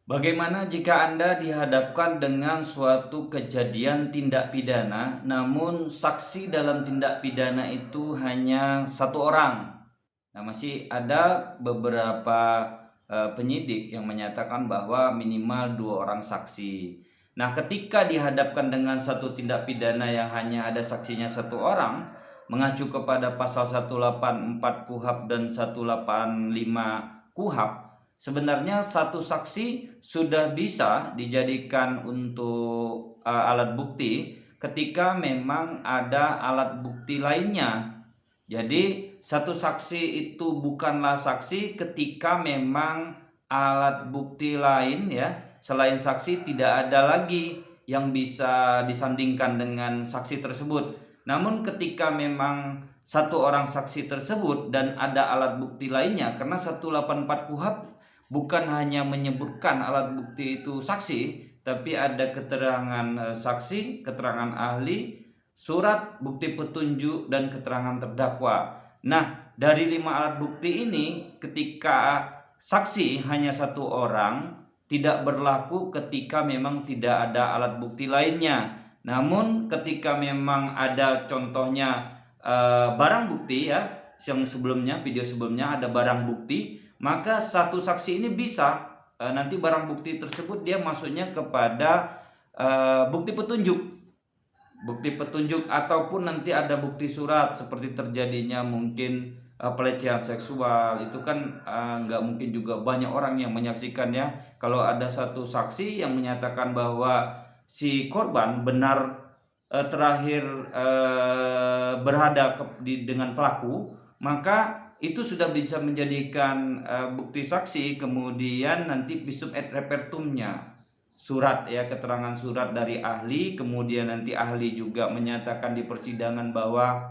Bagaimana jika Anda dihadapkan dengan suatu kejadian tindak pidana, namun saksi dalam tindak pidana itu hanya satu orang? Nah, masih ada beberapa penyidik yang menyatakan bahwa minimal 2 orang saksi. Nah, ketika dihadapkan dengan satu tindak pidana yang hanya ada saksinya satu orang, mengacu kepada pasal 184 KUHP dan 185 KUHP, sebenarnya satu saksi sudah bisa dijadikan untuk alat bukti ketika memang ada alat bukti lainnya. Jadi satu saksi itu bukanlah saksi ketika memang alat bukti lain ya selain saksi tidak ada lagi yang bisa disandingkan dengan saksi tersebut. Namun ketika memang satu orang saksi tersebut dan ada alat bukti lainnya, karena 184 KUHP bukan hanya menyebutkan alat bukti itu saksi, tapi ada keterangan saksi, keterangan ahli, surat bukti petunjuk, dan keterangan terdakwa. Nah, dari 5 alat bukti ini, ketika saksi hanya satu orang, tidak berlaku ketika memang tidak ada alat bukti lainnya. Namun ketika memang ada contohnya barang bukti ya, yang sebelumnya, video sebelumnya ada barang bukti, maka satu saksi ini bisa nanti barang bukti tersebut dia masuknya kepada bukti petunjuk ataupun nanti ada bukti surat seperti terjadinya mungkin pelecehan seksual. Itu kan nggak mungkin juga banyak orang yang menyaksikan ya. Kalau ada satu saksi yang menyatakan bahwa si korban benar terakhir berhadap dengan pelaku, maka itu sudah bisa menjadikan bukti saksi. Kemudian nanti visum et repertumnya, surat ya, keterangan surat dari ahli, kemudian nanti ahli juga menyatakan di persidangan bahwa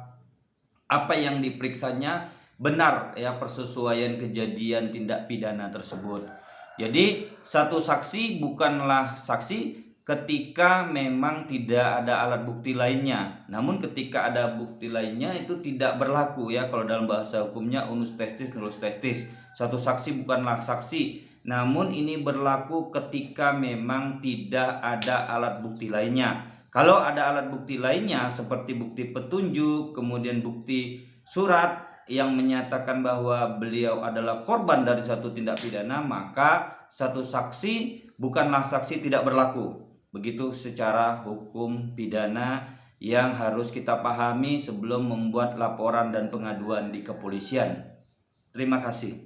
apa yang diperiksanya benar ya, persesuaian kejadian tindak pidana tersebut. Jadi satu saksi bukanlah saksi ketika memang tidak ada alat bukti lainnya. Namun ketika ada bukti lainnya itu tidak berlaku ya, kalau dalam bahasa hukumnya unus testis nullus testis. Satu saksi bukanlah saksi, namun ini berlaku ketika memang tidak ada alat bukti lainnya. Kalau ada alat bukti lainnya seperti bukti petunjuk, kemudian bukti surat yang menyatakan bahwa beliau adalah korban dari satu tindak pidana, maka satu saksi bukanlah saksi, tidak berlaku. Begitu secara hukum pidana yang harus kita pahami sebelum membuat laporan dan pengaduan di kepolisian. Terima kasih.